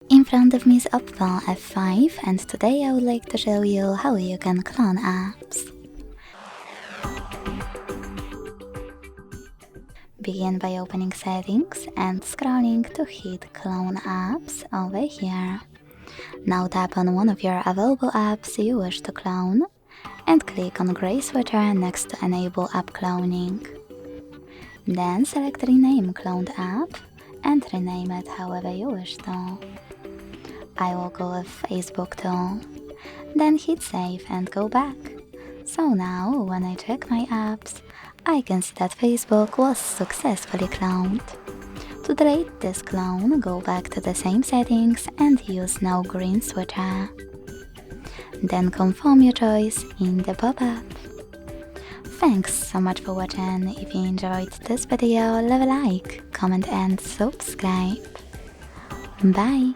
In front of me is Oppo F5, and today I would like to show you how you can clone apps. Begin by opening settings and scrolling to hit clone apps over here. Now tap on one of your available apps you wish to clone and click on gray switcher next to enable app cloning. Then select rename cloned app and rename it however you wish to. I will go with Facebook too. Then hit save and go back. So now, when I check my apps, I can see that Facebook was successfully cloned. To delete this clone, go back to the same settings and use no green switcher. Then confirm your choice in the pop-up. Thanks so much for watching. If you enjoyed this video, leave a like, comment and subscribe. Bye!